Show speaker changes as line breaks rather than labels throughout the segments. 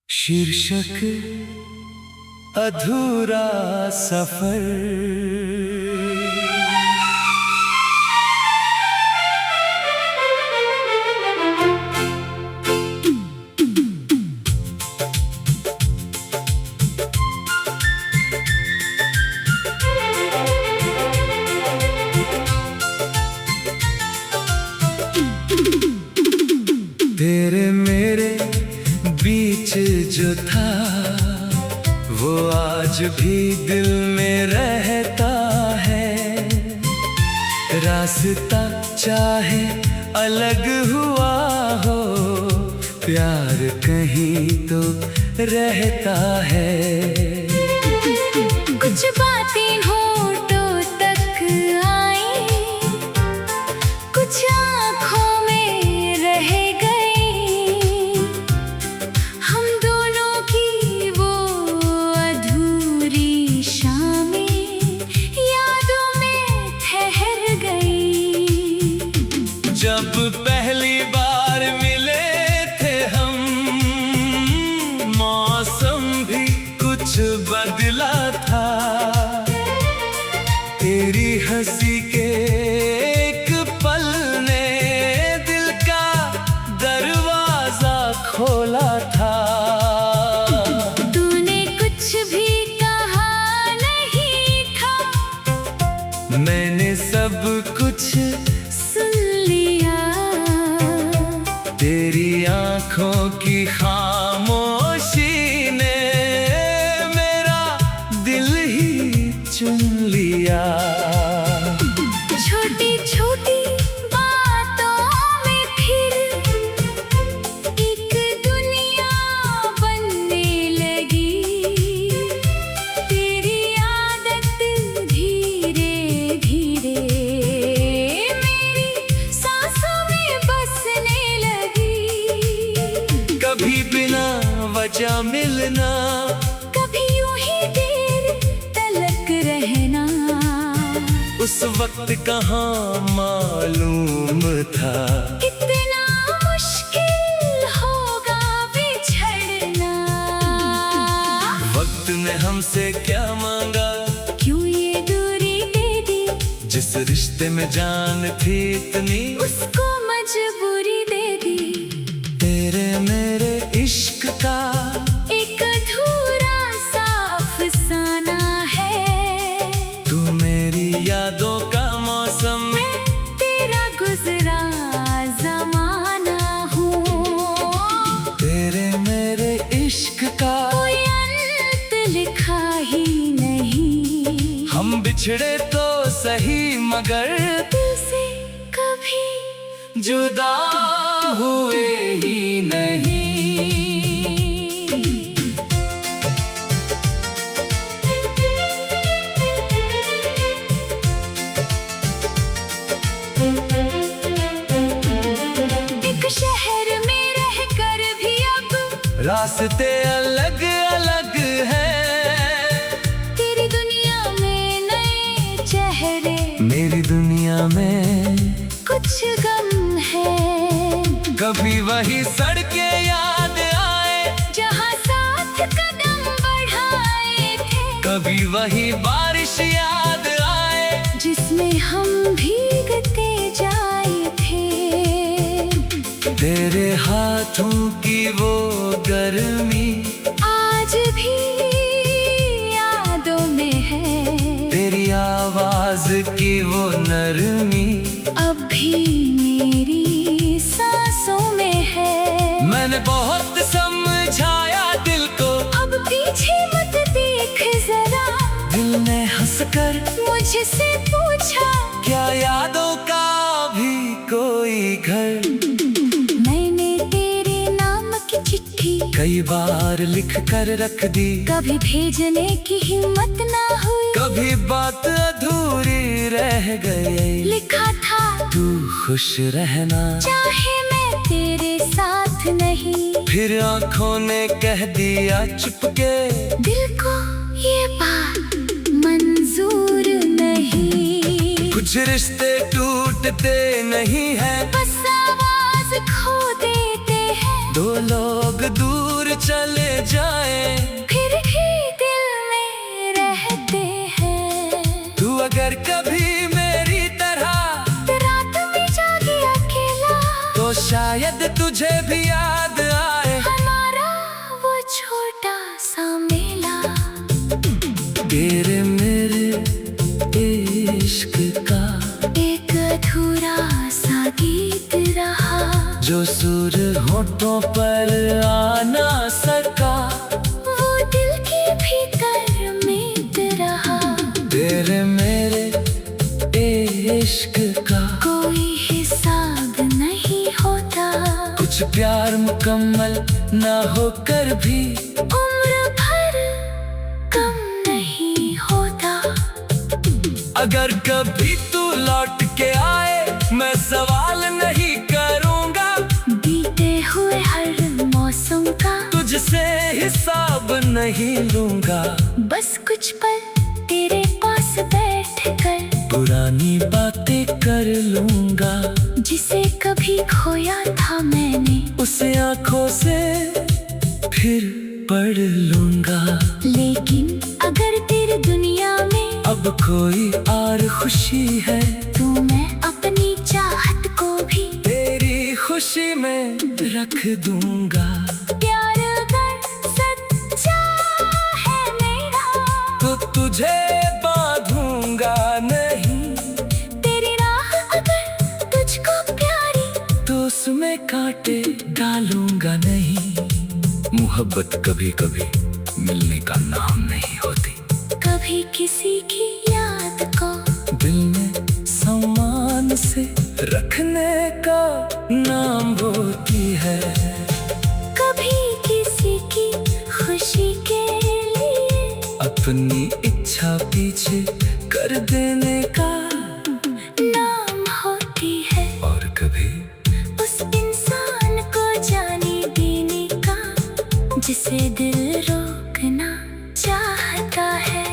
शीर्षक अधूरा सफर। तेरे मेरे बीच जो था वो आज भी दिल में रहता है। रास्ता चाहे अलग हुआ हो, प्यार कहीं तो रहता है।
कुछ बातें होठों तक आई, कुछ आँखों में रह गई। हम दोनों की वो अधूरी शामें यादों में ठहर गई।
जब पहली बार मिले थे हम, मौसम भी कुछ बदला था। तेरी हंसी के एक पल ने दिल का दरवाजा खोला था।
तूने कुछ भी कहा नहीं था,
मैंने सब कुछ
सुन लिया।
तेरी आंखों की खामोशी ने मेरा दिल ही चुन लिया।
छोटी छोटी बातों में फिर एक दुनिया बनने लगी। तेरी आदत धीरे धीरे मेरी सांसों में बसने लगी।
कभी बिना वजह मिलना,
कभी यूं ही देर तलक रहना।
उस वक्त कहाँ मालूम था
इतना मुश्किल होगा बिछड़ना।
वक्त ने हमसे क्या मांगा,
क्यों ये दूरी दे दी,
जिस रिश्ते में जान थी इतनी
उसको मजबूरी दे दी।
तेरे मेरे इश्क का
एक अधूरा सा अफसाना है।
तू मेरी यादों का मौसम,
मैं तेरा गुजरा जमाना हूँ।
तेरे मेरे इश्क का
कोई अंत लिखा ही नहीं।
हम बिछड़े तो सही मगर
दिल से कभी
जुदा हुए ही नहीं।
एक शहर में रहकर भी अब
रास्ते अलग अलग हैं।
तेरी दुनिया में नए चेहरे,
मेरी दुनिया में
कुछ गम है।
कभी वही सड़कें याद आए,
जहाँ साथ कदम बढ़ाए थे,
कभी वही बारिश याद आए,
जिसमें हम भीगते जाए थे।
तेरे हाथों की वो गर्मी
आज भी यादों में है।
तेरी आवाज की वो नरमी
अब भी मेरी सांसों में है।
मैंने बहुत समझाया दिल को,
अब पीछे मत देख जरा।
दिल ने हंसकर
मुझसे पूछा,
क्या यादों का भी कोई घर।
मैंने तेरे नाम की चिट्ठी
कई बार लिख कर रख दी,
कभी भेजने की हिम्मत ना हुई।
कभी बात अधूरी रह गई।
लिखा था
तू खुश रहना,
चाहे मैं तेरे साथ नहीं।
फिर आंखों ने कह दिया चुपके,
दिल को ये बात मंजूर नहीं।
कुछ रिश्ते टूटते नहीं है,
बस आवाज खो देते हैं।
दो लोग दूर चले जाए
फिर भी दिल में रहते हैं।
तू अगर कभी मेरी तरह
रात में जागी अकेला
तो शायद तुझे भी याद आए
हमारा वो छोटा सा मेला।
तेरे मेरे इश्क का
एक अधूरा सा गीत रहा
जो सुर होठों पर आ ना सका,
वो दिल के भीतर मीत रहा।
तेरे मेरे इश्क का
कोई हिसाब नहीं होता,
कुछ प्यार मुकम्मल ना होकर भी
उम्र भर कम नहीं होता।
अगर कभी तू लौट के आए मैं सवाल नहीं करूँगा,
बीते हुए हर मौसम का
तुझसे हिसाब नहीं लूँगा।
बस कुछ पल तेरे पास बैठ कर
पुरानी बातें कर लूँगा,
जिसे कभी खोया था मैंने
उसे आँखों से फिर पढ़ लूँगा।
लेकिन अगर तेरी दुनिया में
अब कोई और खुशी है
तो मैं अपनी चाहत को भी
तेरी खुशी में रख दूँगा।
प्यार अगर सच्चा है मेरा
तो तुझे बांधूंगा नहीं,
तेरी राह अगर तुझको प्यारी
तो उसमें कांटे डालूंगा नहीं। मोहब्बत कभी कभी मिलने का नाम नहीं होती,
कभी किसी की याद को
दिल में सम्मान से रखने का नाम होती है।
कभी किसी की खुशी के लिए
अपनी इच्छा पीछे कर देने का
नाम होती है।
और कभी
उस इंसान को जाने देने का जिसे दिल रोकना चाहता है।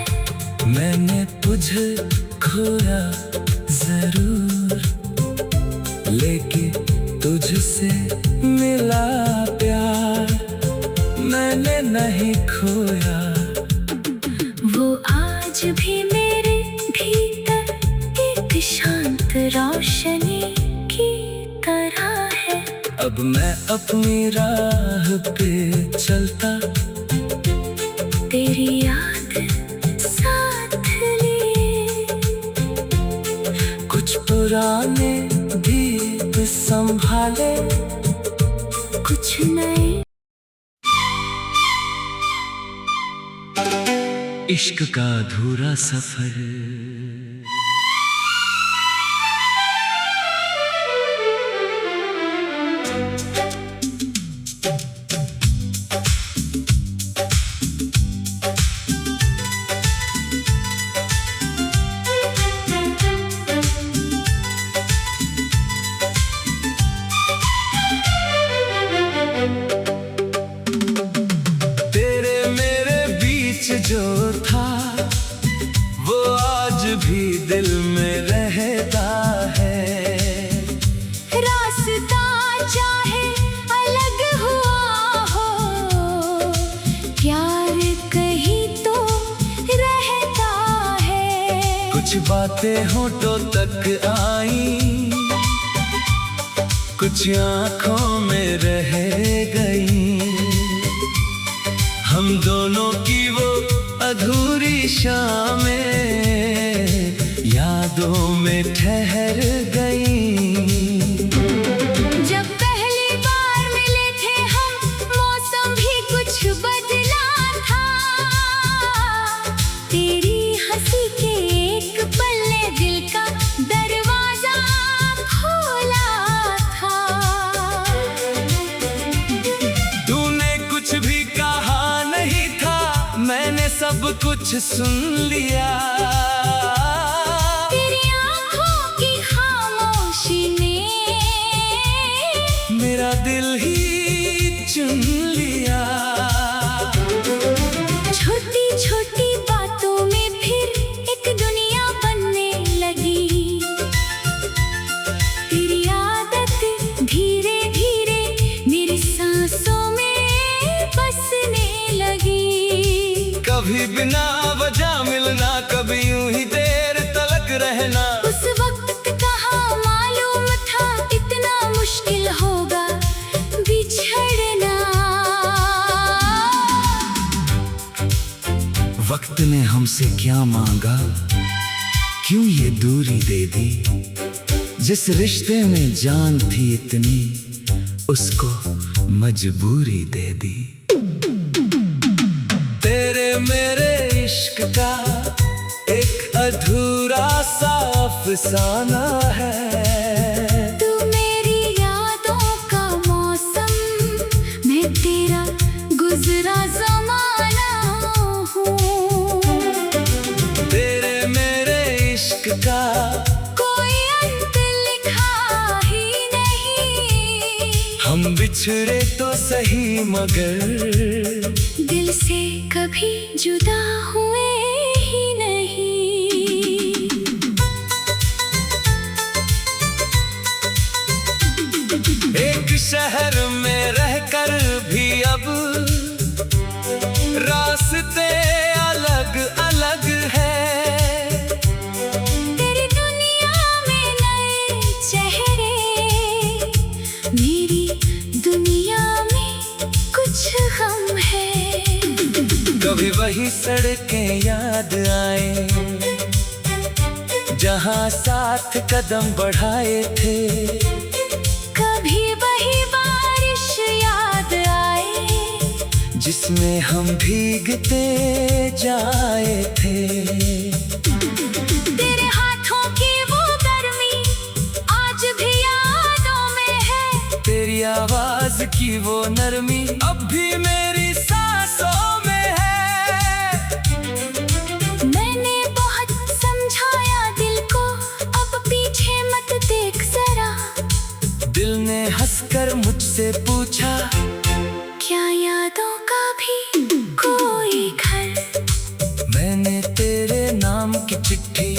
मैंने तुझे खोया जरूर, लेके तुझसे मिला प्यार मैंने नहीं खोया।
वो आज भी मेरे भीतर एक शांत रोशनी की तरह है।
अब मैं अपनी राह पे चलता,
तेरी याद साथ लिए
कुछ पुराने गीत संभाले,
कुछ नए।
इश्क का अधूरा सफर। जो था वो आज भी दिल में रहता है।
रास्ता चाहे अलग हुआ हो, प्यार कहीं तो रहता है।
कुछ बातें होठों तक आई, कुछ आँखों में रह गई। हम दोनों की वो अधूरी शामें यादों में ठहर गई।
जब पहली बार मिले थे हम, मौसम भी कुछ बदला था। तेरी हंसी के एक पल ने दिल का दरवाजा खोला था।
तूने कुछ भी कहा नहीं था, मैंने सब कुछ सुन लिया।
तेरी आँखों की खामोशी ने
मेरा दिल ही चुन लिया।
छोटी छोटी बातों में फिर एक दुनिया बनने लगी। तेरी आदत धीरे धीरे मेरी सांसों में बस
कभी बिना वजह मिलना, कभी यूं ही देर तलक रहना।
उस वक्त कहाँ मालूम था इतना मुश्किल होगा बिछड़ना।
वक्त ने हमसे क्या मांगा, क्यों ये दूरी दे दी। जिस रिश्ते में जान थी इतनी, उसको मजबूरी दे दी। तेरे मेरे इश्क का एक अधूरा सा अफसाना है।
तू मेरी यादों का मौसम, मैं तेरा गुजरा ज़माना हूँ।
तेरे मेरे इश्क का
कोई अंत लिखा ही नहीं।
हम बिछड़े तो सही मगर
दिल से कभी जुदा हुए ही नहीं।
एक शहर में रहकर भी अब रास्ते अलग अलग है।
तेरी दुनिया में नए चेहरे, मेरी दुनिया में कुछ गम है।
कभी वही सड़कें याद आए जहाँ साथ कदम बढ़ाए थे।
कभी वही बारिश याद आए
जिसमें हम भीगते जाए थे।
तेरे हाथों की वो गर्मी आज भी यादों में है।
तेरी आवाज की वो नरमी अब भी मेरी सांसों में है।
मैंने बहुत समझाया दिल को, अब पीछे मत देख जरा।
दिल ने हंसकर मुझसे पूछा,
क्या यादों का भी कोई घर।
मैंने तेरे नाम की चिट्ठी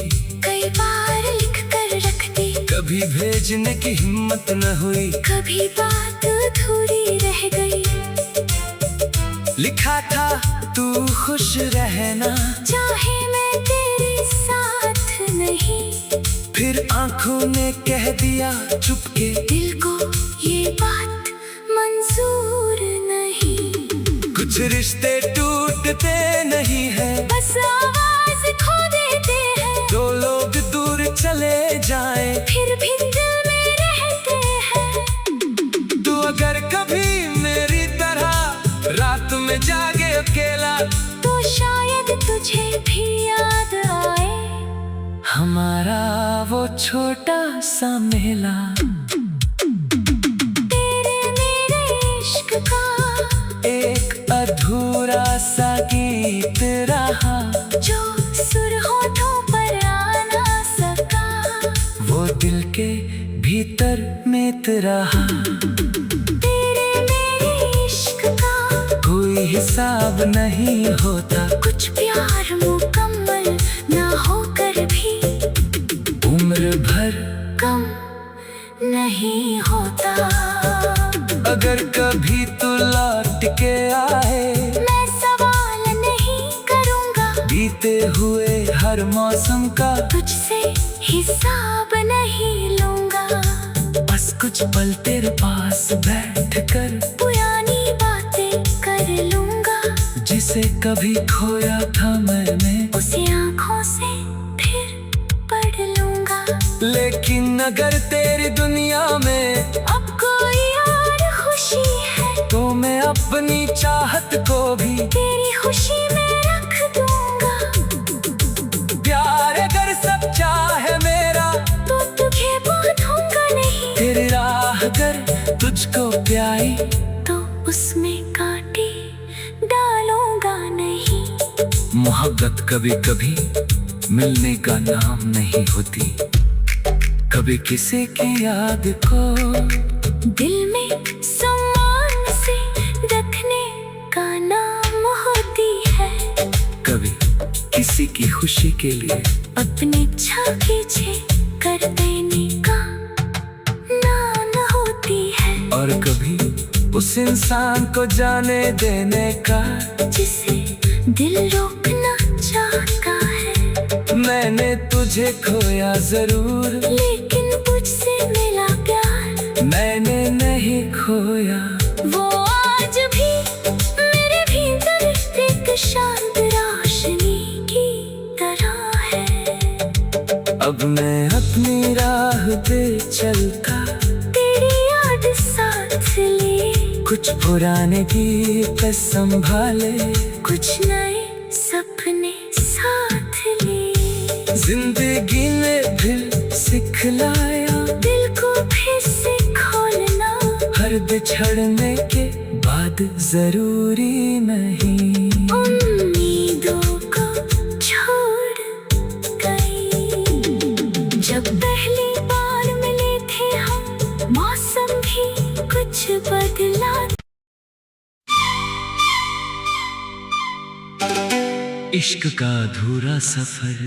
कई बार लिख कर रख दी,
कभी भेजने की हिम्मत न हुई।
कभी बात अधूरी रह गई।
लिखा था तू खुश रहना,
चाहे मैं तेरे साथ नहीं।
फिर आंखों ने कह दिया चुपके,
दिल को ये बात मंजूर नहीं।
कुछ रिश्ते टूटते नहीं हैं,
बस आवाज खो देते हैं।
दो लोग दूर चले जाएं,
फिर भी दिल में रहते हैं।
तू अगर कभी मेरी तरह रात में जागे अकेला,
तो शायद तुझे भी याद आए
हमारा वो छोटा सा मेला।
तेरे मेरे इश्क का
एक अधूरा सा गीत रहा,
जो सुर होठों पर आ ना सका।
वो दिल के भीतर में रहा।
तेरे मेरे इश्क का
कोई हिसाब नहीं होता,
कुछ प्यार मुकम्मल ना होकर भी
उम्र भर
कम नहीं होता।
अगर कभी तू लौट के आए,
मैं सवाल नहीं करूँगा,
बीते हुए हर मौसम का
तुझसे हिसाब नहीं लूँगा।
बस कुछ पल तेरे पास बैठ कर
पुरानी बातें कर लूँगा।
जिसे कभी खोया था मैंने,
उसे आँखों से फिर पढ़ लूँगा।
लेकिन अगर तेरी दुनिया में
अब कोई और खुशी है,
तो मैं अपनी चाहत को भी
तेरी खुशी में रख दूँगा।
प्यार अगर सच्चा है मेरा,
तो तुझे बांधूंगा नहीं।
तेरी राह अगर तुझको प्यारी,
तो उसमें कांटे डालूंगा नहीं।
मोहब्बत कभी कभी मिलने का नाम नहीं होती, कभी किसी की याद को
दिल में सम्मान से रखने का नाम होती है।
कभी किसी की खुशी के लिए
अपनी इच्छा पीछे कर देने का नाम होती है।
और कभी उस इंसान को जाने देने का
जिसे दिल रोकना चाहता है।
मैंने तुझे खोया जरूर,
लेकिन मुझसे मिला प्यार
मैंने नहीं खोया।
वो आज भी मेरे भीतर एक शांत रोशनी की तरह है।
अब मैं अपनी राह पे चलता,
तेरी याद साथ लिए,
कुछ पुराने गीत संभाले,
कुछ नए सपने साथ लिए।
जिंदगी ने फिर सिखलाया,
दिल को फिर से खोलना
हर बिछड़ने के बाद जरूरी नहीं।
उम्मीदों को छोड़ गई। जब पहली बार मिले थे हम, मौसम भी कुछ बदला।
इश्क का अधूरा सफर,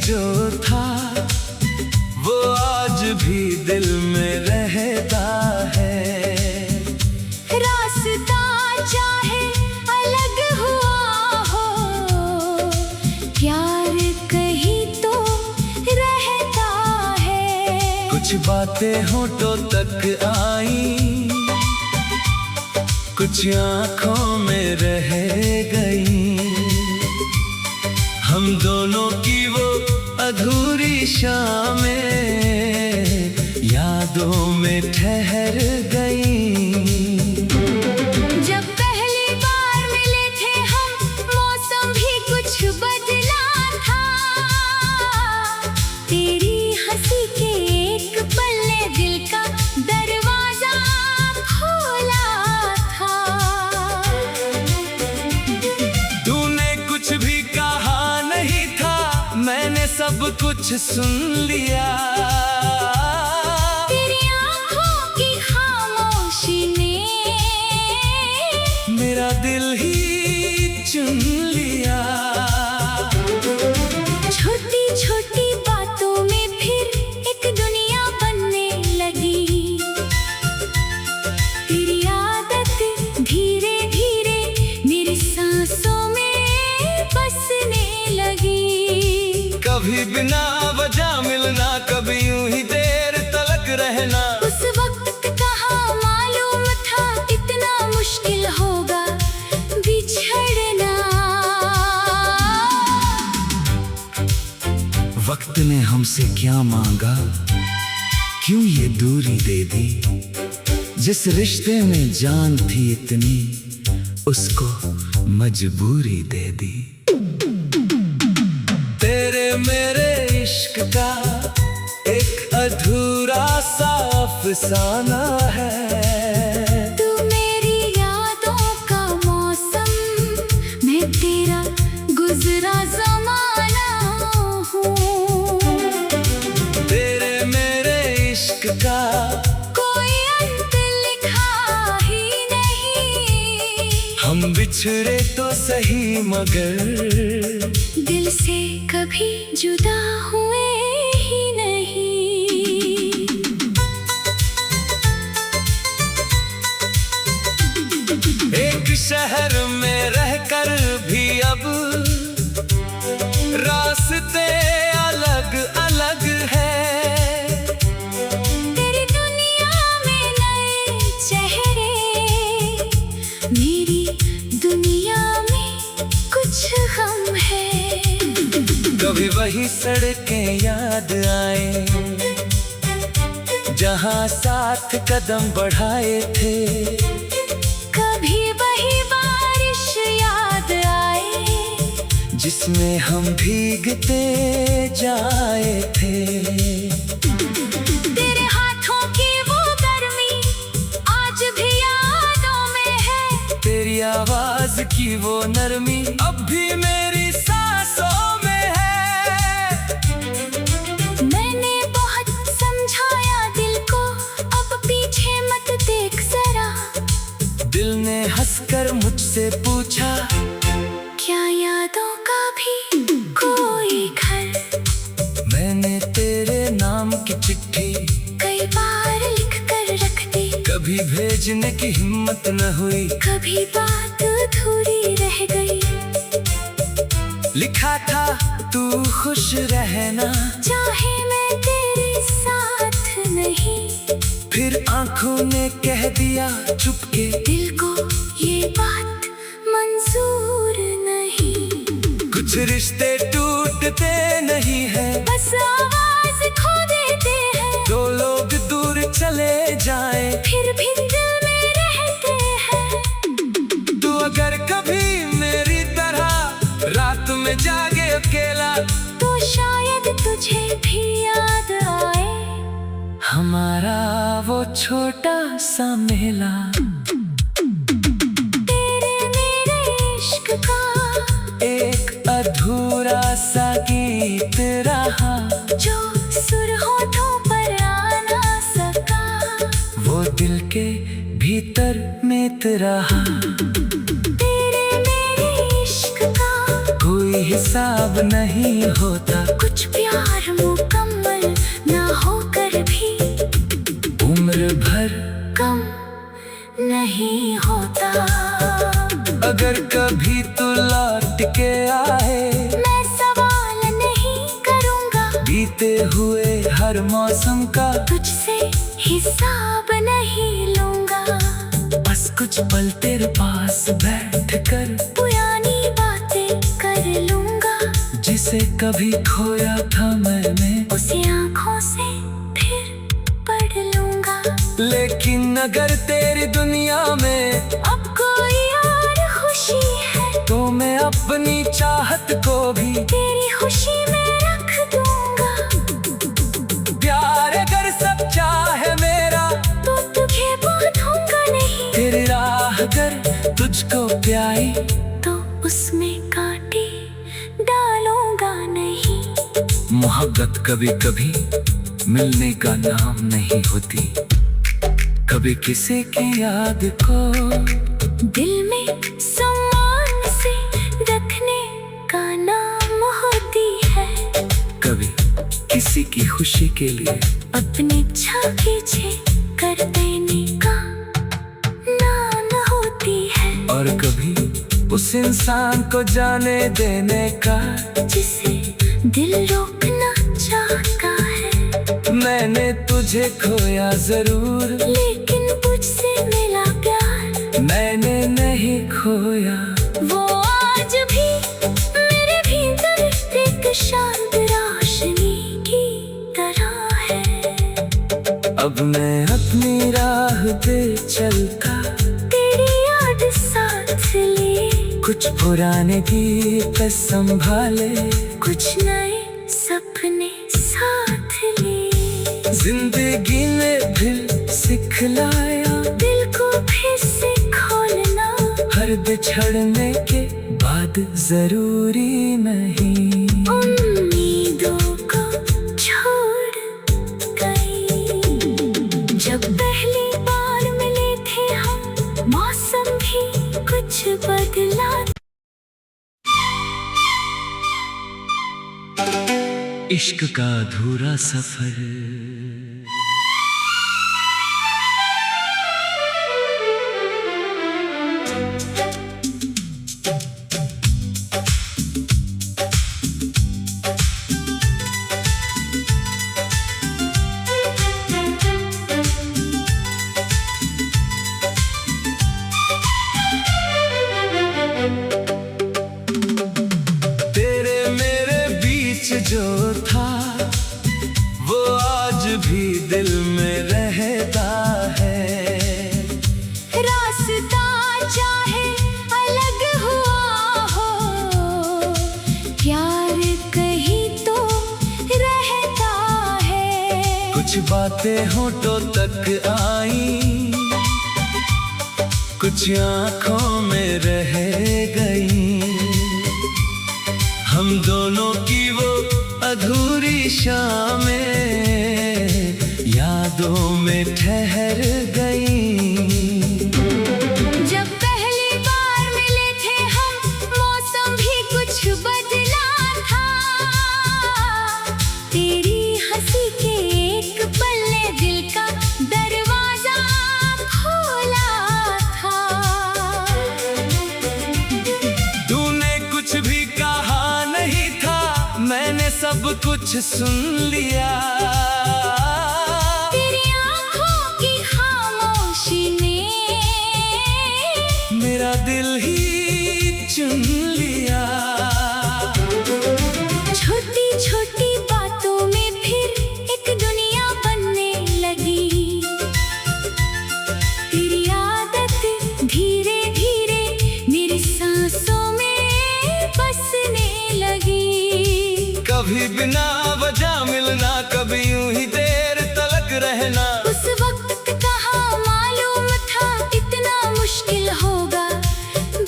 जो था वो आज भी दिल में रहता है।
रास्ता चाहे अलग हुआ हो, प्यार कहीं तो रहता है।
कुछ बातें होठों तक आई, कुछ आंखों में रह गई। हम दोनों की वो अधूरी शामें यादों में ठहर गई।
जब पहली बार मिले थे हम, मौसम भी कुछ बदला था। तेरी हंसी के एक पल ने दिल का दरवाजा खोला था।
तूने कुछ भी कहा नहीं था, मैंने सब कुछ सुन लिया।
तेरी आँखों की खामोशी ने
मेरा दिल ही चुन लिया।
छोटी छोटी बातों में फिर एक दुनिया बनने लगी। तेरी आदत धीरे धीरे मेरी सांसों में बसने लगी।
कभी बिना वजह मिलना, कभी यूं ही देर तलक रहना।
उस वक्त कहाँ मालूम था इतना मुश्किल होगा बिछड़ना।
वक्त ने हमसे क्या मांगा, क्यों ये दूरी दे दी। जिस रिश्ते में जान थी इतनी, उसको मजबूरी दे दी। तेरे मेरे इश्क का एक अधूरा सा अफसाना है।
तू मेरी यादों का मौसम, मैं तेरा गुजरा जमाना हूँ।
तेरे मेरे इश्क का
कोई अंत लिखा ही नहीं।
हम बिछड़े तो सही मगर
दिल से कभी जुदा हुए ही नहीं।
एक शहर में रहकर भी अब रास्ते अलग अलग है।
तेरी दुनिया में नए चेहरे, मेरी दुनिया में कुछ गम है।
कभी वही सड़कें याद आए, जहाँ साथ कदम बढ़ाए थे।
कभी वही बारिश याद आए,
जिसमें हम भीगते जाए थे।
तेरे हाथों की वो गर्मी आज भी यादों में है।
तेरी आवाज की वो नरमी अब भी मेरी सांसों में है। कभी भेजने की हिम्मत न हुई,
कभी बात अधूरी रह गई।
लिखा था तू खुश रहना,
चाहे मैं तेरे साथ नहीं,
फिर आंखों ने कह दिया चुपके,
दिल को ये बात मंजूर नहीं।
कुछ रिश्ते टूटते नहीं है,
बस आवाज खो देते हैं।
दो लोग दूर चले जाए,
फिर भी दिल में रहते हैं।
तू अगर कभी मेरी तरह रात में जागे अकेला,
तो शायद तुझे भी याद आए
हमारा वो छोटा सा मेला।
तेरे मेरे इश्क का
एक अधूरा सा गीत रहा,
जो सुर होठों पर आ ना सका,
वो दिल के भीतर में रहा।
तेरे मेरे इश्क का
कोई हिसाब नहीं होता,
कुछ प्यार मुकम्मल ना होकर भी
उम्र भर
कम नहीं होता।
अगर कभी तू लौट के आए,
मैं सवाल नहीं करूँगा,
बीते हुए हर मौसम का
तुझसे हिसाब नहीं लूँगा।
बस कुछ पल तेरे पास बैठ कर
पुरानी बातें कर लूँगा,
जिसे कभी खोया था मैंने,
उसे आँखों से फिर पढ़ लूँगा।
लेकिन अगर तेरी दुनिया में
अब कोई और खुशी है,
तो मैं अपनी चाहत को भी
तेरी खुशी में रख दूँगा।
प्यार अगर सच्चा है मेरा,
तो तुझे बांधूंगा नहीं,
तेरी राह अगर तुझको प्याई,
तो उसमें कांटे डालूंगा नहीं।
मोहब्बत कभी कभी मिलने का नाम नहीं होती, कभी किसी की याद को
दिल में सम्मान से रखने का नाम होती है,
कभी किसी की खुशी के लिए
अपनी इच्छा पीछे कर देने का नाम होती है,
और कभी उस इंसान को जाने देने का
जिसे दिल रोकना चाहता है।
मैंने तुझे खोया जरूर,
लेकिन तुझसे मिला प्यार
मैंने नहीं खोया।
वो आज भी मेरे भीतर एक शांत रोशनी की तरह है।
अब मैं अपनी राह पे चलता,
तेरी याद साथ लिए,
कुछ पुराने गीत संभाले,
कुछ नए सपने साथ लिए।
जिंदगी ने फिर सिखलाया,
दिल को फिर से खोलना
हर बिछड़ने के बाद जरूरी नहीं।
उम्मीदों को छोड़ गई। जब पहली बार मिले थे हम, मौसम भी कुछ बदला।
इश्क का अधूरा सफर, तेरे मेरे बीच जो था वो आज भी दिल में रहता है।
रास्ता चाहे अलग हुआ हो, प्यार कहीं तो रहता है।
कुछ बातें होठों तक आई, कुछ आंखों में रह गई, हम दोनों की वो अधूरी शामें यादों में ठहर गई।
जब पहली बार मिले थे हम, मौसम भी कुछ बदला था। तेरी हंसी के एक पल ने दिल का दरवाजा खोल
सब कुछ सुन लिया।
तेरी आँखों की खामोशी ने
मेरा दिल ही चुन लिया।
छोटी छोटी बातों में फिर एक दुनिया बनने लगी। तेरी आदत धीरे धीरे मेरी सांसों में बसने लगी।
कभी बिना वजह मिलना, कभी यूं ही देर तलक रहना।
उस वक्त कहाँ मालूम था इतना मुश्किल होगा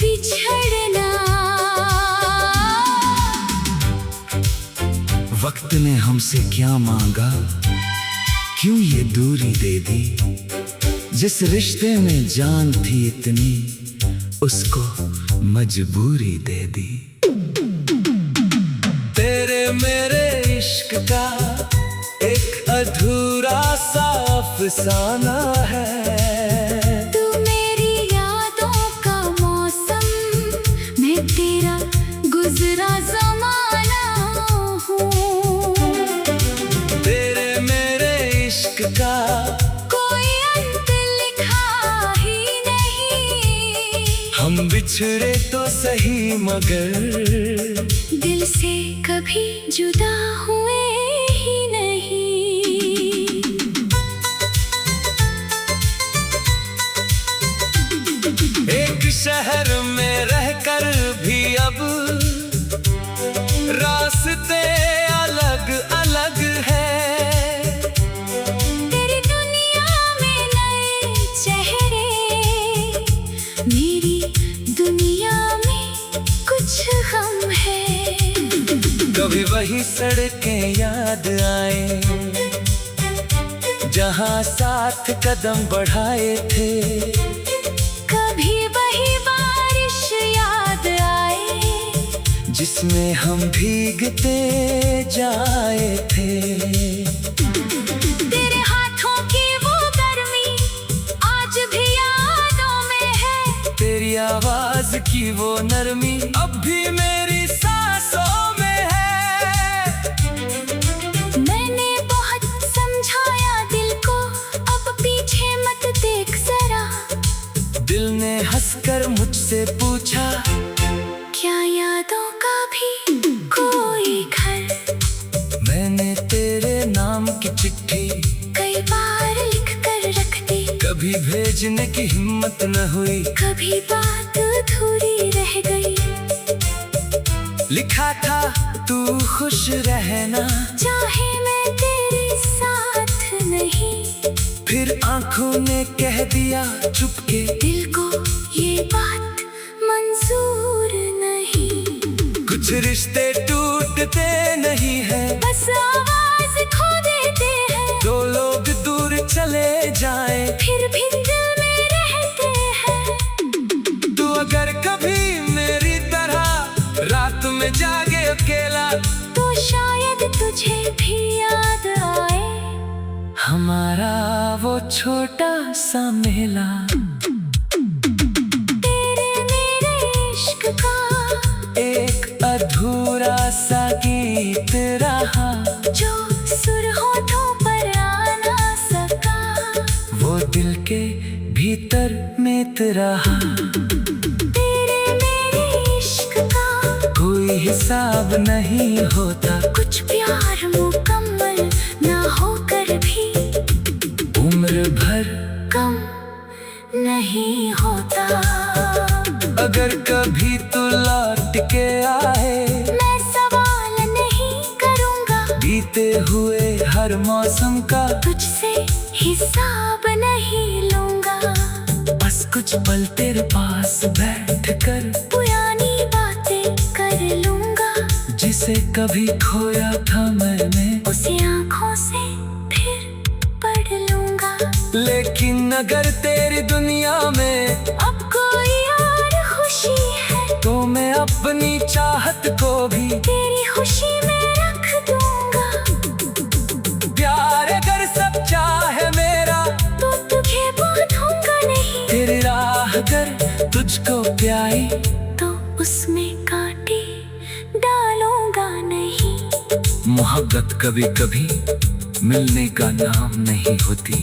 बिछड़ना।
वक्त ने हमसे क्या मांगा, क्यों ये दूरी दे दी। जिस रिश्ते में जान थी इतनी, उसको मजबूरी दे दी। तेरे मेरे इश्क का एक अधूरा सा अफसाना है।
तू मेरी यादों का मौसम, मैं तेरा गुजरा ज़माना हूँ।
तेरे मेरे इश्क का
कोई अंत लिखा ही नहीं।
हम बिछड़े तो सही मगर
दिल से कभी जुदा हुए ही नहीं।
एक शहर में रहकर भी अब रास्ते अलग अलग है।
तेरी दुनिया में नए चेहरे, मेरी दुनिया में कुछ गम है।
कभी वही सड़कें याद आए जहां साथ कदम बढ़ाए थे।
कभी वही बारिश याद आए
जिसमें हम भीगते जाए थे।
तेरे हाथों की वो गर्मी आज भी यादों में है।
तेरी आवाज की वो नरमी अब भी मेरी सांसों में है।
मैंने बहुत समझाया दिल को, अब पीछे मत देख जरा।
दिल ने हंसकर मुझसे पूछा,
क्या यादों का भी कोई घर।
मैंने तेरे नाम की चिट्ठी
कई बार लिख कर रख दी।
कभी भेजने की हिम्मत न हुई।
कभी बात अधूरी रह गई।
लिखा था तू खुश रहना,
चाहे मैं तेरे साथ नहीं।
फिर आंखों ने कह दिया चुपके,
दिल को ये बात मंजूर नहीं।
कुछ रिश्ते टूटते नहीं है,
बस आवाज खो देते हैं।
दो लोग दूर चले जाए
फिर भी दिल में रहते हैं।
तू अगर कभी मेरी तरह रात में जागे अकेला,
तो शायद तुझे भी याद आए
हमारा वो छोटा सा मेला।
तेरे मेरे इश्क का
एक अधूरा सा गीत रहा,
जो सुर होठों पर आ ना सका।
वो दिल के भीतर में रहा।
तेरे मेरे इश्क का
कोई हिसाब नहीं होता,
कुछ प्यार मुकम्मल ना होकर भी
उम्र भर
कम नहीं होता।
अगर कभी तू लौट के आए,
मैं सवाल नहीं करूँगा।
बीते हुए हर मौसम का
तुझसे हिसाब नहीं लूँगा।
बस कुछ पल तेरे पास बैठ कर
पुरानी बातें कर लूँगा।
जिसे कभी खोया था मैंने,
उसे आँखों से फिर पढ़ लूँगा।
लेकिन अगर तेरी दुनिया में
अब कोई और खुशी है,
तो मैं अपनी चाहत को भी
तेरी खुशी में रख दूँगा।
प्यार अगर सच्चा है मेरा,
तो तुझे बांधूंगा नहीं।
तेरी राह अगर तुझको प्याई,
तो उसमें कांटे डालूंगा नहीं।
मोहब्बत कभी कभी मिलने का नाम नहीं होती,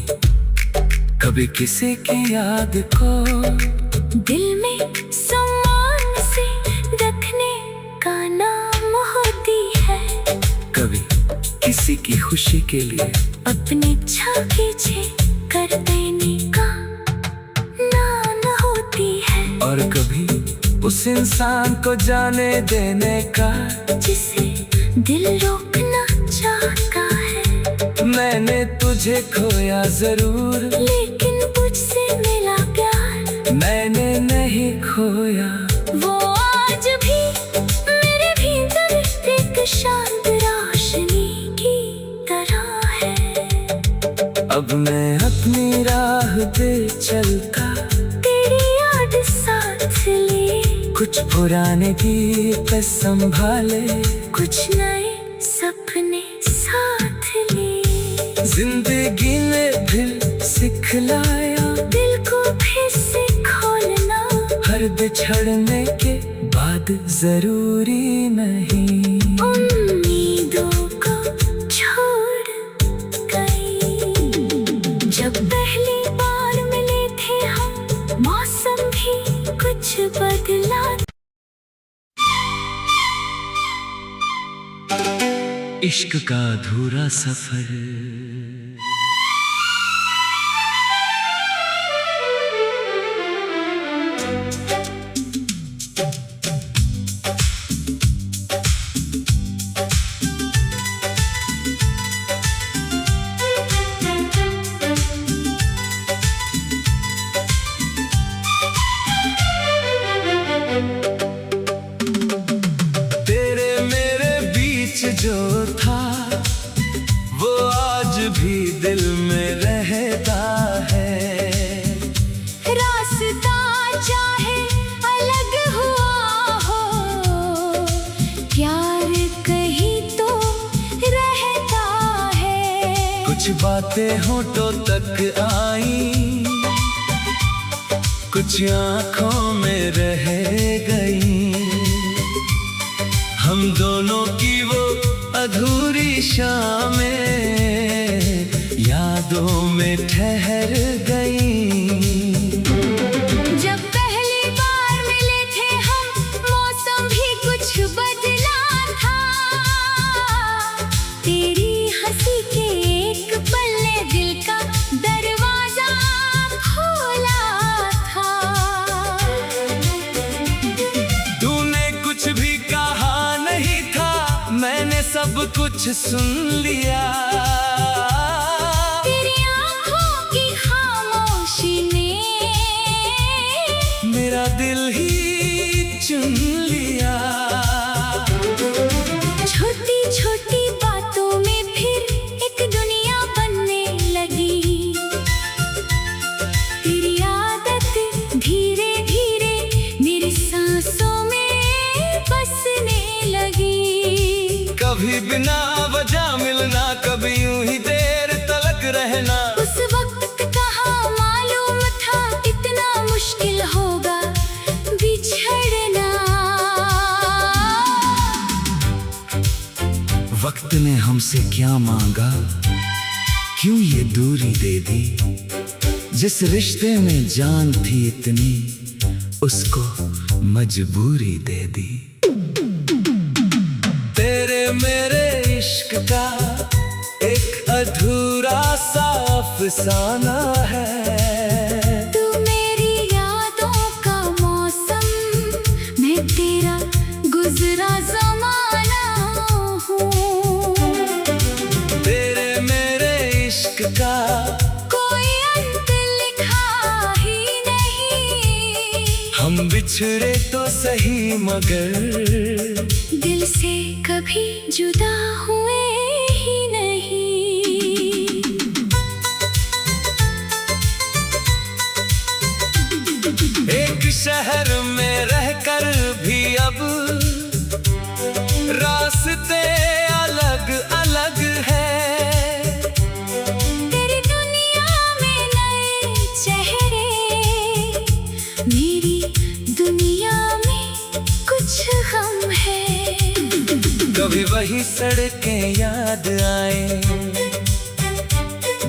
कभी किसी की याद को
दिल में सम्मान से रखने का नाम होती है,
कभी किसी की खुशी के लिए
अपने इच्छा पीछे कर देने का नाम होती है,
और कभी उस इंसान को जाने देने का
जिसे दिल रोकना चाहता है।
मैंने तुझे खोया जरूर,
लेकिन मुझसे मिला प्यार
मैंने नहीं खोया।
वो आज भी मेरे भीतर एक शांत रोशनी की तरह है।
अब मैं अपनी राह पे चलता,
तेरी याद साथ लिए,
कुछ पुराने गीत संभाले,
कुछ नए सपने साथ लिए।
जिंदगी ने फिर सिखलाया
दिल को फिर से खोलना,
हर बिछड़ने के बाद जरूरी नहीं।
उम्मीदों को छोड़ गई। जब पहली बार मिले थे हम, मौसम भी कुछ बदला।
इश्क का अधूरा सफर, तेरे मेरे बीच जो था वो आज भी दिल में रहता है।
रास्ता चाहे अलग हुआ हो, प्यार कहीं तो रहता है।
कुछ बातें होठों तक आई, कुछ आंखों में रह गई, हम दोनों की वो अधूरी शामें यादों में ठहर गई।
जब पहली बार मिले थे हम, मौसम भी कुछ बदला था। तेरी हंसी के एक पल ने दिल का दरवाजा खोला था।
तूने कुछ भी कहा नहीं था, मैंने सब कुछ सुन लिया।
तेरी आँखों की खामोशी ने
मेरा दिल ही चुन लिया।
छोटी छोटी बातों में फिर एक दुनिया बनने लगी। तेरी आदत धीरे धीरे मेरी सांसों में बसने लगी।
कभी बिना वजह मिलना, कभी यूं ही देर तलक रहना।
उस वक्त कहाँ मालूम था इतना मुश्किल होगा बिछड़ना।
वक्त ने हमसे क्या मांगा, क्यों ये दूरी दे दी। जिस रिश्ते में जान थी इतनी, उसको मजबूरी दे दी। तेरे मेरे इश्क का एक अधूरा सा अफसाना है।
तू मेरी यादों का मौसम, मैं तेरा गुजरा ज़माना हूँ।
तेरे मेरे इश्क का
कोई अंत लिखा ही नहीं।
हम बिछड़े तो सही मगर
दिल से कभी जुदा हुए ही नहीं।
एक शहर में रहकर भी अब रास्ते अलग अलग है।
तेरी दुनिया में नए चेहरे, मेरी दुनिया में कुछ गम है।
कभी वही सड़कें याद आए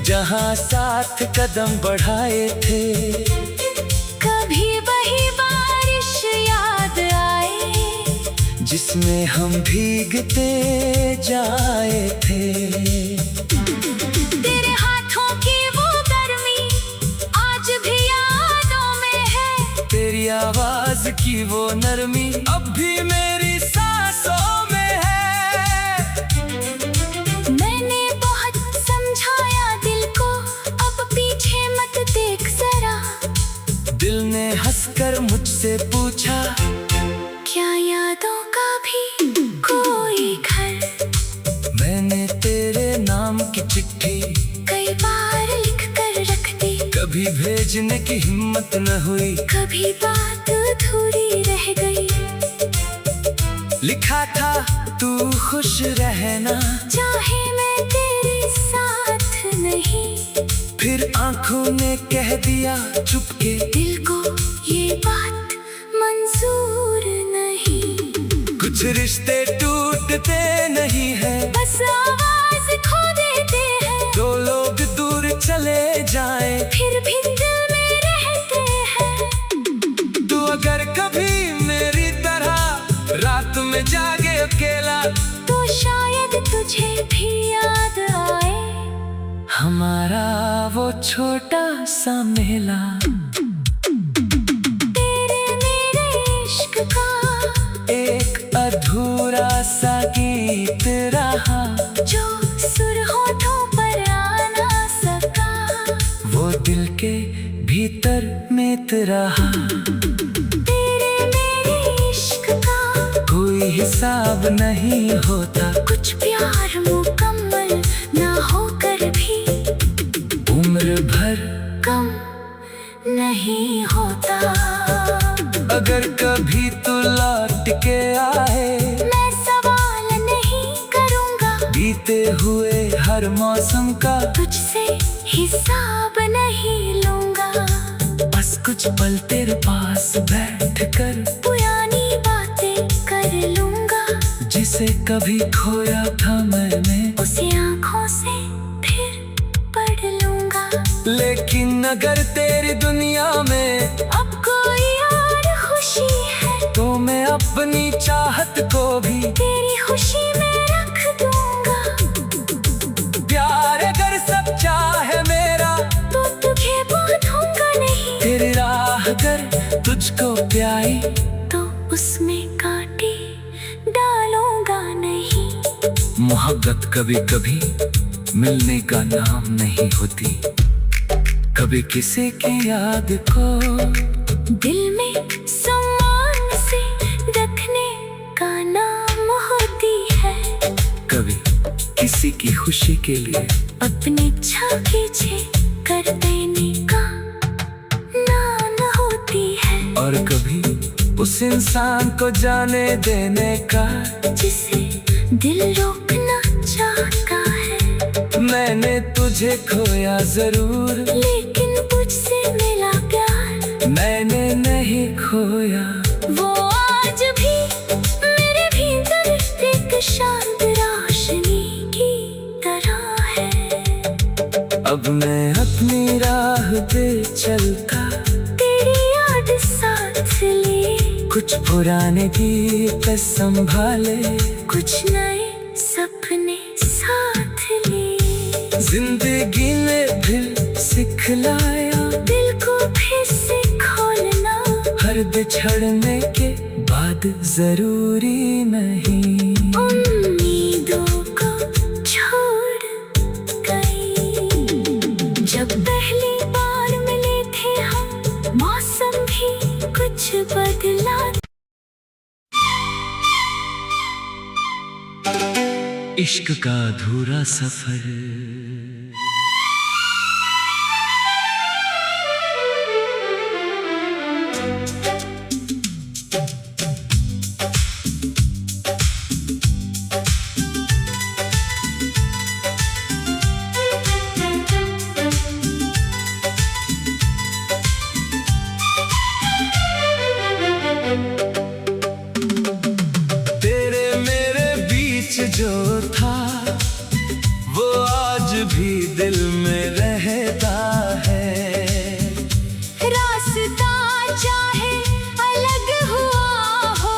जहां साथ कदम बढ़ाए थे,
कभी वही बारिश याद आए
जिसमें हम भीगते जाए थे।
तेरे हाथों की वो गर्मी आज भी यादों में है,
तेरी आवाज की वो नरमी अब भी मेरी सांसों में है।
मैंने बहुत समझाया दिल को, अब पीछे मत देख जरा।
दिल ने हंसकर मुझसे पूछा,
क्या यादों का भी कोई घर?
मैंने तेरे नाम की चिट्ठी
कई बार लिख कर रख दी,
कभी भेजने की हिम्मत न हुई,
कभी बात अधूरी रह गई।
लिखा था तू खुश रहना,
चाहे मैं तेरे साथ नहीं,
फिर आंखों ने कह दिया चुपके,
दिल को ये बात मंजूर नहीं।
कुछ रिश्ते टूटते नहीं है,
बस आवाज खो देते हैं।
दो लोग दूर चले जाए
फिर भी दिल में रहते हैं।
तू अगर कभी मेरी तरह रात में जागे अकेला,
तो शायद तुझे भी याद आए
हमारा वो छोटा सा मेला।
तेरे मेरे इश्क का
एक अधूरा सा गीत रहा,
जो सुर होठों पर आ ना सका,
वो दिल के भीतर में रहा।
तेरे मेरे इश्क का
कोई हिसाब नहीं होता,
कुछ प्यार मुकम्मल ना होकर भी
उम्र भर
कम नहीं होता।
अगर कभी तू लौट के आए,
मैं सवाल नहीं करूँगा,
बीते हुए हर मौसम का
तुझसे हिसाब नहीं लूँगा।
बस कुछ पल तेरे पास बैठ कर
पुरानी बातें कर लूँगा,
जिसे कभी खोया था मैंने,
उसे आँखों से फिर पढ़ लूँगा।
लेकिन अगर तेरी दुनिया में
अब कोई और खुशी है,
तो मैं अपनी चाहत को भी
तेरी खुशी में रख दूँगा।
प्यार अगर सच्चा है मेरा,
तो तुझे बांधूंगा नहीं,
तेरी राह अगर तुझको प्याई,
तो उसमें कांटे डालूंगा नहीं।
मोहब्बत कभी कभी मिलने का नाम नहीं होती, कभी किसी की याद को
दिल में सम्मान से रखने का नाम होती है,
कभी किसी की खुशी के लिए
अपनी इच्छा पीछे कर देने का नाम होती है,
और कभी उस इंसान को जाने देने का
जिसे दिल रोकना चाहता है।
मैंने तुझे खोया जरूर,
लेकिन मुझसे मिला प्यार
मैंने नहीं खोया।
वो आज भी मेरे भीतर एक शांत रोशनी की तरह है।
अब मैं अपनी राह पे चलता,
तेरी याद साथ लिए,
कुछ पुराने गीत संभाले,
कुछ नए सपने साथ लिए।
जिंदगी ने फिर सिखलाया,
दिल को फिर से खोलना
हर बिछड़ने के बाद जरूरी नहीं।
उम्मीदों को छोड़ गई। जब पहली बार मिले थे हम, मौसम भी कुछ बदला।
इश्क का अधूरा सफर, जो था वो आज भी दिल में रहता है।
रास्ता चाहे अलग हुआ हो,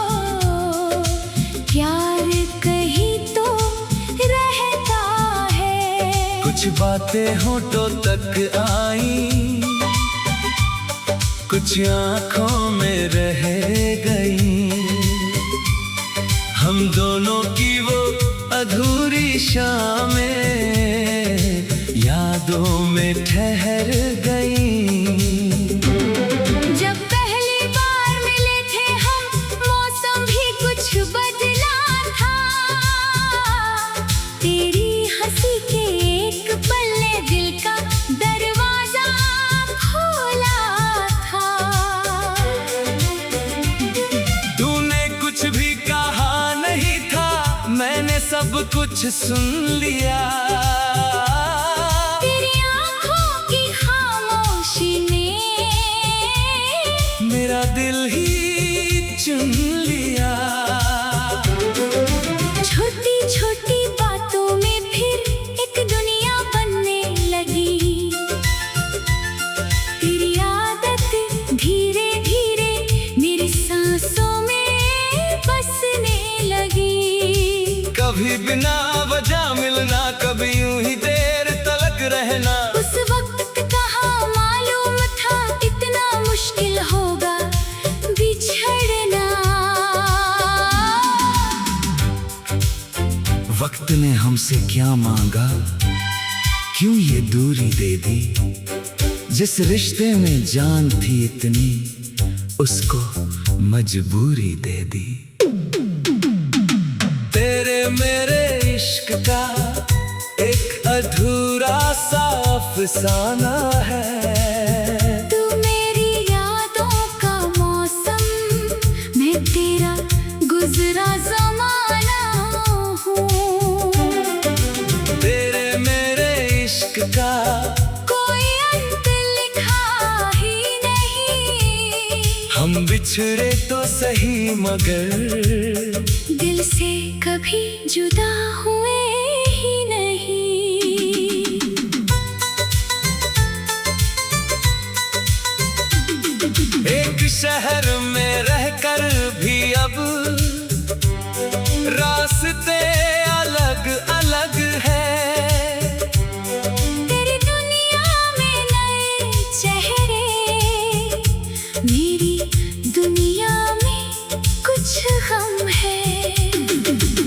प्यार कहीं तो रहता है।
कुछ बातें होठों तक आई, कुछ आंखों में रह गई। हम दोनों की वो अधूरी शामें यादों में ठहर गई।
जब पहली बार मिले थे हम, मौसम भी कुछ बदला था। तेरी हंसी के एक पल ने दिल का दरवाजा खोला था।
तूने कुछ भी कहा नहीं था, मैंने सब कुछ सुन लिया।
तेरी आंखों की खामोशी ने
मेरा दिल ही चुन लिया।
छोटी छोटी बातों में फिर एक दुनिया बनने लगी। तेरी आदत धीरे धीरे मेरी सांसों में बसने लगी।
कभी बिना वजह मिलना, कभी यूं ही देर तलक रहना।
उस वक्त कहाँ मालूम था इतना मुश्किल होगा बिछड़ना।
वक्त ने हमसे क्या मांगा, क्यों ये दूरी दे दी। जिस रिश्ते में जान थी इतनी, उसको मजबूरी दे दी। तेरे मेरे इश्क का एक अधूरा सा अफसाना है।
तू मेरी यादों का मौसम, मैं तेरा गुजरा जमाना हूँ।
तेरे मेरे इश्क का
कोई अंत लिखा ही नहीं।
हम बिछड़े तो सही मगर
दिल से कभी जुदा हुए ही नहीं।
एक शहर में रहकर भी अब रास्ते अलग अलग है।
तेरी दुनिया में नए चेहरे, मेरी दुनिया में कुछ गम है।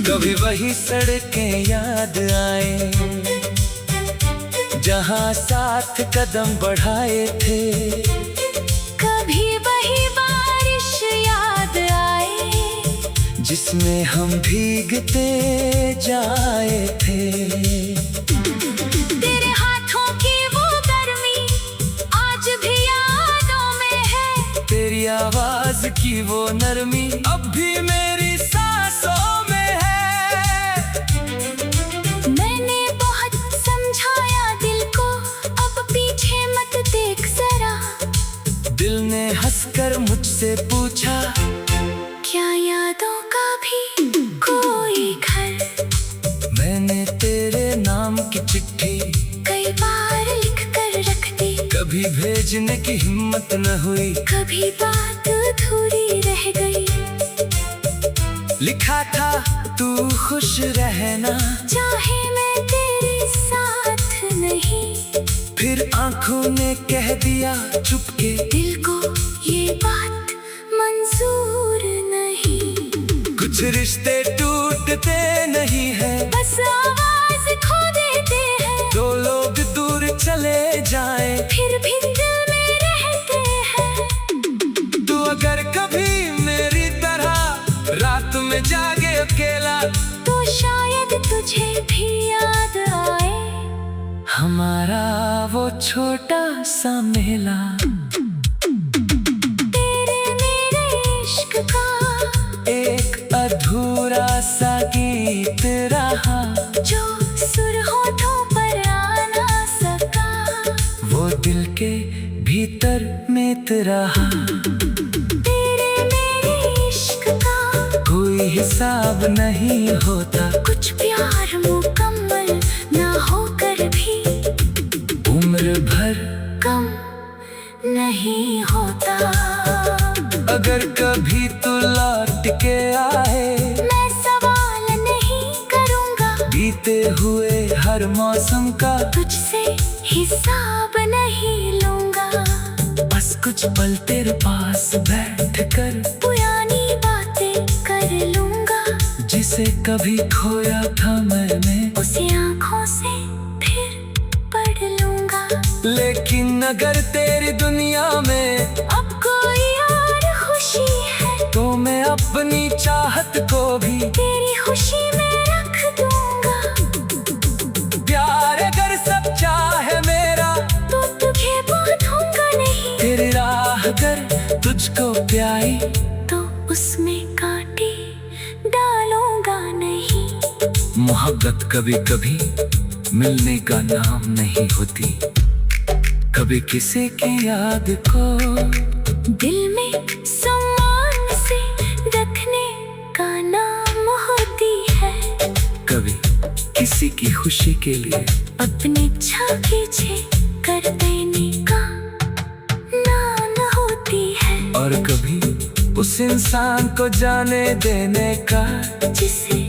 कभी वही सड़कें याद आए जहां साथ कदम बढ़ाए थे।
कभी वही बारिश याद आए
जिसमें हम भीगते जाए थे।
तेरे हाथों की वो गर्मी आज भी यादों में है।
तेरी आवाज की वो नरमी अब भी मेरी सांसों में है।
मैंने बहुत समझाया दिल को, अब पीछे मत देख जरा।
दिल ने हंसकर मुझसे पूछा,
क्या यादों का भी कोई घर।
मैंने तेरे नाम की चिट्ठी
कई बार लिख कर रख दी,
कभी भेजने की हिम्मत न हुई।
कभी बात अधूरी रह गई।
लिखा था तू खुश रहना,
चाहे मैं तेरे साथ नहीं।
फिर आंखों ने कह दिया चुपके,
दिल को ये बात मंजूर नहीं।
कुछ रिश्ते टूटते नहीं है,
बस आवाज खो देते हैं।
दो लोग दूर चले जाए
फिर भी दिल में रहते हैं।
तू अगर कभी मेरी तरह रात में जागे अकेला,
तो शायद तुझे भी याद आए
हमारा वो छोटा सा मेला।
तेरे मेरे इश्क का
एक अधूरा सा गीत रहा,
जो सुर होठों पर आ ना सका।
वो दिल के भीतर में रहा।
तेरे मेरे इश्क का
कोई हिसाब नहीं होता,
कुछ प्यार
बीते हुए हर मौसम का
तुझसे हिसाब नहीं लूंगा।
बस कुछ पल तेरे पास बैठ कर
पुरानी बातें कर लूंगा।
जिसे कभी खोया था मैंने
उसे आँखों से फिर पढ़ लूंगा।
लेकिन अगर तेरी दुनिया में
अब कोई और खुशी है
तो मैं अपनी चाहत को भी
तेरी खुशी में रख दूंगा।
प्यार अगर सच्चा है मेरा
तो तुझे बांधूंगा नहीं।
तेरी राह अगर तुझको प्याई
तो उसमें कांटे डालूंगा नहीं।
मोहब्बत कभी कभी मिलने का नाम नहीं होती, कभी किसी की याद को
दिल में सम्मान से रखने का नाम होती है।
कभी किसी की खुशी के लिए
अपनी इच्छा पीछे कर देने का नाम होती है।
और कभी उस इंसान को जाने देने का
जिसे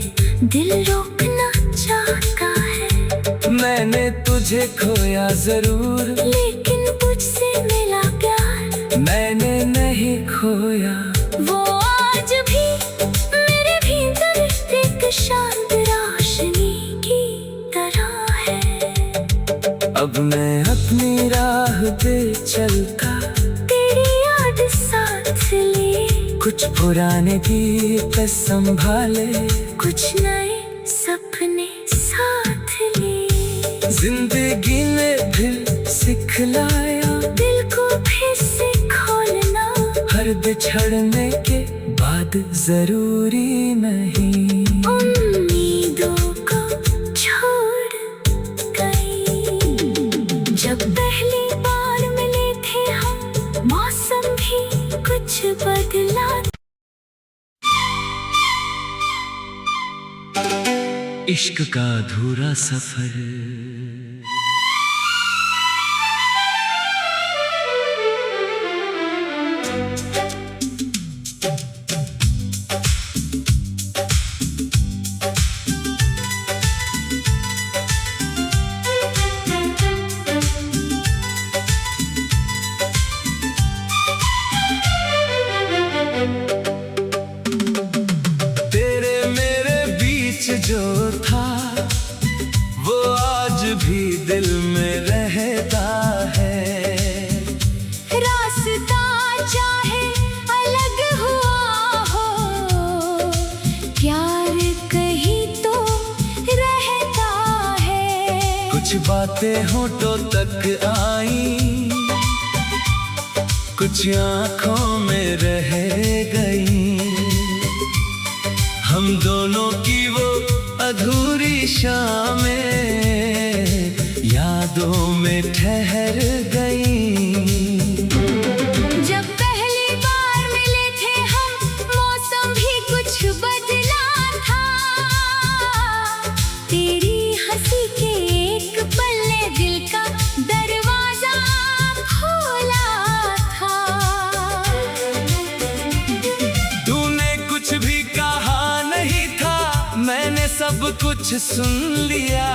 दिल रोकना चाहता है।
मैंने तुझे खोया जरूर
लेकिन तुझसे मिला प्यार
मैंने नहीं खोया।
वो आज भी मेरे भीतर एक शांत रोशनी की तरह है।
अब मैं अपनी राह पे चलता
तेरी याद साथ लिए,
कुछ पुराने गीत संभाले,
कुछ नए सपने साथ लिए।
जिंदगी ने फिर सिखलाया
दिल को फिर से खोलना
हर बिछड़ने के बाद जरूरी नहीं।
उम्मीदों को छोड़ गई। जब पहली बार मिले थे हम मौसम भी कुछ बदला।
इश्क का अधूरा सफर जो था वो आज भी दिल में रहता है।
रास्ता चाहे अलग हुआ हो, प्यार कहीं तो रहता है।
कुछ बातें होठों तक आई, कुछ आँखों में रह गई। हम दोनों की वो अधूरी शामें यादों में ठहर गई।
जब पहली बार मिले थे हम मौसम भी कुछ बदला था। तेरी हंसी के एक पल ने दिल का दरवाजा खोला था।
तूने कुछ भी कहा नहीं था, मैंने सब कुछ सुन लिया।